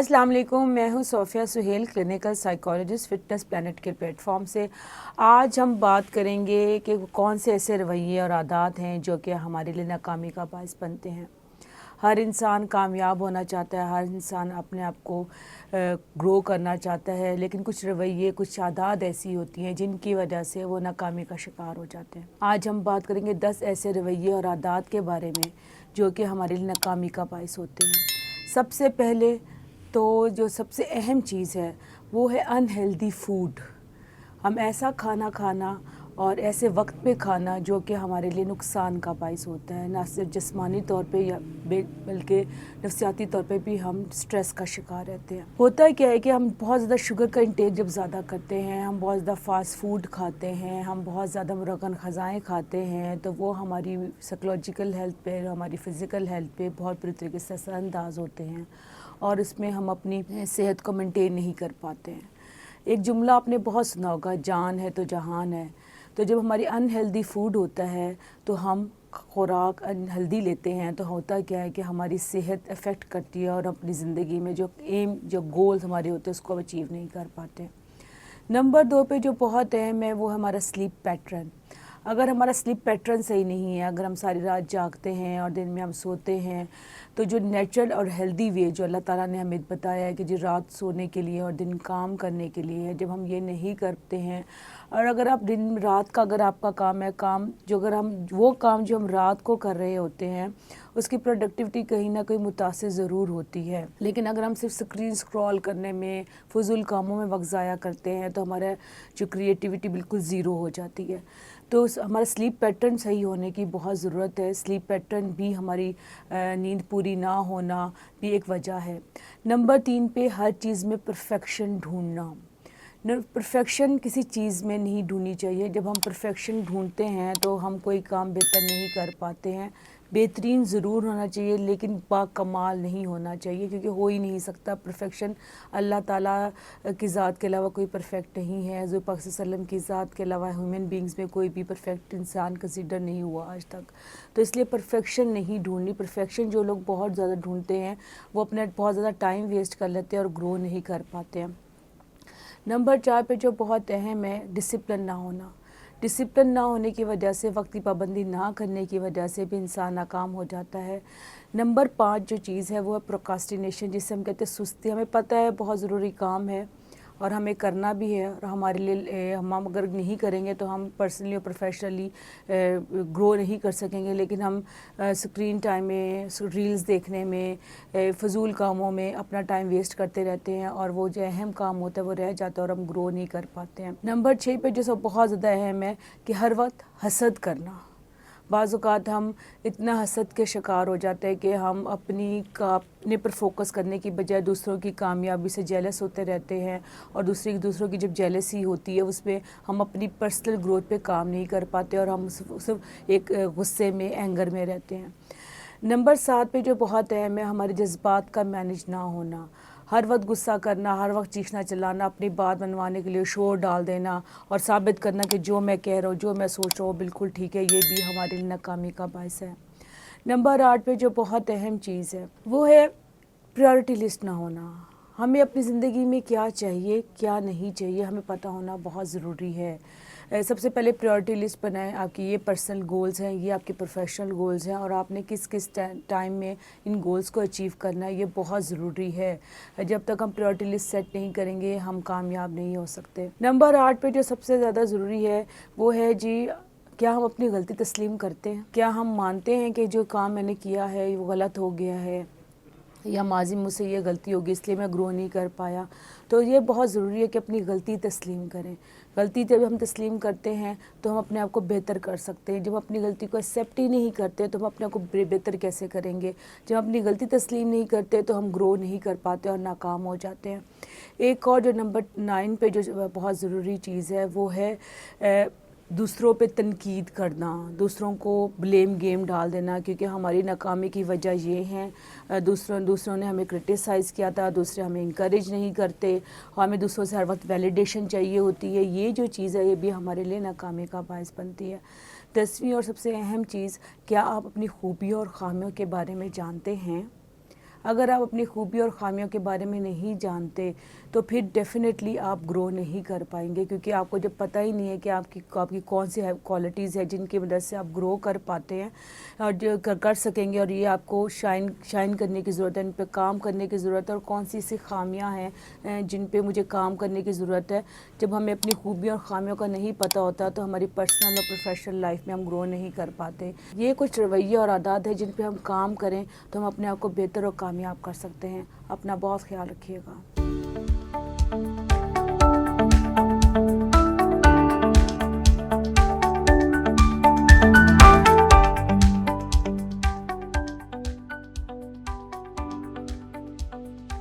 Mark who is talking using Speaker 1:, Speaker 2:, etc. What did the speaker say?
Speaker 1: अस्सलाम वालेकुम, मैं हूं Sofia Suhail, clinical psychologist fitness planet के प्लेटफॉर्म से। आज हम बात करेंगे कि कौन से ऐसे रवैये और आदत हैं जो कि हमारे लिए नाकामी का बायस बनते हैं। हर इंसान कामयाब होना चाहता है, हर इंसान अपने आप को ग्रो करना चाहता है, लेकिन कुछ रवैये, कुछ आदत ऐसी होती हैं जिनकी वजह से वो नाकामी का शिकार हो जाते हैं। आज हम बात करेंगे 10 ऐसे रवैये और आदत के बारे में जो कि हमारे लिए नाकामी का बायस होते हैं। सबसे पहले तो जो सबसे अहम चीज़ है वो है अनहेल्दी फूड। हम ऐसा खाना खाना और ऐसे वक्त पे खाना जो कि हमारे लिए नुकसान का बायस होता है, ना सिर्फ जिस्मानी तौर पे या बल्कि नफसियाती तौर पे भी हम स्ट्रेस का शिकार रहते हैं। होता क्या है कि हम बहुत ज़्यादा शुगर का इंटेक जब ज़्यादा करते हैं, हम बहुत ज़्यादा फास्ट फूड खाते हैं, हम बहुत ज़्यादा मुरगन ख़ज़ाएँ खाते हैं, तो वो हमारी साइकोलॉजिकल हेल्थ पे, हमारी फ़िज़िकल हेल्थ पे बहुत बुरी तरीके से असरअंदाज होते हैं और इसमें हम अपनी सेहत को मेंटेन नहीं कर पाते हैं। एक जुमला आपने बहुत सुना होगा, जान है तो जहान है। तो जब हमारी अनहेल्दी फूड होता है तो हम खुराक अनहेल्दी लेते हैं तो होता क्या है कि हमारी सेहत अफेक्ट करती है और अपनी ज़िंदगी में जो गोल्स हमारे होते हैं उसको अचीव नहीं कर पाते। नंबर 2 पे जो बहुत अहम है वो हमारा स्लीप पैटर्न। अगर हमारा स्लीप पैटर्न सही नहीं है, अगर हम सारी रात जागते हैं और दिन में हम सोते हैं, तो जो नेचुरल और हेल्दी वे जो अल्लाह ताला ने हमें बताया है कि जो रात सोने के लिए और दिन काम करने के लिए है, जब हम ये नहीं करते हैं और अगर आप दिन रात का अगर आपका काम है, अगर हम वो काम जो हम रात को कर रहे होते हैं उसकी प्रोडक्टिविटी कहीं ना कहीं मुतासिर ज़रूर होती है, लेकिन अगर हम सिर्फ स्क्रीन स्क्रॉल करने में, फजूल कामों में वक्त ज़ाया करते हैं तो हमारा जो क्रिएटिविटी बिल्कुल ज़ीरो हो जाती है। तो हमारा स्लीप पैटर्न सही होने की बहुत ज़रूरत है। स्लीप पैटर्न भी हमारी नींद पूरी ना होना भी एक वजह है। नंबर 3 पे हर चीज़ में परफेक्शन ढूंढना। परफेक्शन किसी चीज़ में नहीं ढूंढनी चाहिए। जब हम परफेक्शन ढूंढते हैं तो हम कोई काम बेहतर नहीं कर पाते हैं। बेहतरीन ज़रूर होना चाहिए लेकिन बाकमाल नहीं होना चाहिए, क्योंकि हो ही नहीं सकता परफेक्शन। अल्लाह ताला की ज़ात के अलावा कोई परफेक्ट नहीं है। हज़रत पाक सल्लल्लाहु अलैहि वसल्लम की ज़ात के अलावा ह्यूमन बींग्स में कोई भी परफेक्ट इंसान कंसीडर नहीं हुआ आज तक। तो इसलिए परफेक्शन नहीं ढूंढनी। परफेक्शन जो लोग बहुत ज़्यादा ढूंढते हैं वो अपना बहुत ज़्यादा टाइम वेस्ट कर लेते हैं और ग्रो नहीं कर पाते हैं। नंबर 4 पे जो बहुत अहम है, डिसिप्लिन ना होना। डिसिप्लिन ना होने की वजह से, वक्त की पाबंदी ना करने की वजह से भी इंसान नाकाम हो जाता है। नंबर 5 जो चीज़ है वो है प्रोक्रास्टिनेशन, जिसे हम कहते हैं सुस्ती। हमें पता है बहुत ज़रूरी काम है और हमें करना भी है और हमारे लिए हम अगर नहीं करेंगे तो हम पर्सनली और प्रोफेशनली ग्रो नहीं कर सकेंगे, लेकिन हम स्क्रीन टाइम में, रील्स देखने में, फजूल कामों में अपना टाइम वेस्ट करते रहते हैं और वो जो अहम काम होता है वो रह जाता है और हम ग्रो नहीं कर पाते हैं। नंबर 6 पे जो सब बहुत ज़्यादा अहम है कि हर वक्त हसद करना। बाज़ औक़ात हम इतना हसद के शिकार हो जाते हैं कि हम अपने पर फोकस करने की बजाय दूसरों की कामयाबी से जेलस होते रहते हैं और दूसरों की जब जेलसी होती है उसमें हम अपनी पर्सनल ग्रोथ पे काम नहीं कर पाते और हम सिर्फ एक गुस्से में, एंगर में रहते हैं। नंबर 7 पे जो बहुत अहम है, हमारे जज्बात का मैनेज ना होना। हर वक्त गुस्सा करना, हर वक्त चीखना चिल्लाना, अपनी बात मनवाने के लिए शोर डाल देना और साबित करना कि जो मैं कह रहा हूँ, जो मैं सोच रहा हूँ बिल्कुल ठीक है, ये भी हमारे लिए नाकामी का बायस है। नंबर 8 पे जो बहुत अहम चीज़ है वो है प्रायोरिटी लिस्ट ना होना। हमें अपनी ज़िंदगी में क्या चाहिए, क्या नहीं चाहिए, हमें पता होना बहुत ज़रूरी है। सबसे पहले प्रायोरिटी लिस्ट बनाएं। आपकी ये पर्सनल गोल्स हैं, ये आपके प्रोफेशनल गोल्स हैं और आपने किस किस टाइम में इन गोल्स को अचीव करना है, ये बहुत ज़रूरी है। जब तक हम प्रायोरिटी लिस्ट सेट नहीं करेंगे हम कामयाब नहीं हो सकते। नंबर 8 पे जो सबसे ज़्यादा ज़रूरी है वो है जी, क्या हम अपनी गलती तस्लीम करते हैं? क्या हम मानते हैं कि जो काम मैंने किया है वो गलत हो गया है या माजी मुझसे ये गलती होगी इसलिए मैं ग्रो नहीं कर पाया? तो ये बहुत ज़रूरी है कि अपनी गलती तस्लीम करें। गलती जब हम तस्लीम करते हैं तो हम अपने आप को बेहतर कर सकते हैं। जब हम अपनी गलती को एक्सेप्ट ही नहीं करते तो हम अपने आप को बेहतर कैसे करेंगे? जब हम अपनी गलती तस्लीम नहीं करते तो हम ग्रो नहीं कर पाते और नाकाम हो जाते हैं। एक और जो नंबर 9 पे जो बहुत ज़रूरी चीज़ है वो है दूसरों पे तनकीद करना, दूसरों को ब्लेम गेम डाल देना, क्योंकि हमारी नाकामी की वजह ये है दूसरों ने हमें क्रिटिसाइज़ किया था, दूसरे हमें इंकरेज नहीं करते और हमें दूसरों से हर वक्त वैलिडेशन चाहिए होती है। ये जो चीज़ है ये भी हमारे लिए नाकामी का बायस बनती है। 10वीं और सबसे अहम चीज़, क्या आप अपनी खूबियों और खामियों के बारे में जानते हैं? اگر آپ اپنی خوبی اور خامیوں کے بارے میں نہیں جانتے تو پھر ڈیفینیٹلی آپ گرو نہیں کر پائیں گے، کیونکہ آپ کو جب پتہ ہی نہیں ہے کہ آپ کی کون سی کوالٹیز ہے جن کی مدد سے آپ گرو کر پاتے ہیں اور جو کر سکیں گے، اور یہ آپ کو شائن کرنے کی ضرورت ہے، ان پہ کام کرنے کی ضرورت ہے، اور کون سی ایسی خامیاں ہیں جن پہ مجھے کام کرنے کی ضرورت ہے۔ جب ہمیں اپنی خوبیوں اور خامیوں کا نہیں پتہ ہوتا تو ہماری پرسنل اور پروفیشنل لائف میں ہم گرو نہیں کر پاتے۔ یہ کچھ رویے اور عادات ہیں جن پہ ہم کام کریں تو ہم اپنے آپ کو بہتر اور کامیاب کر سکتے ہیں۔ اپنا بہت خیال رکھیے گا۔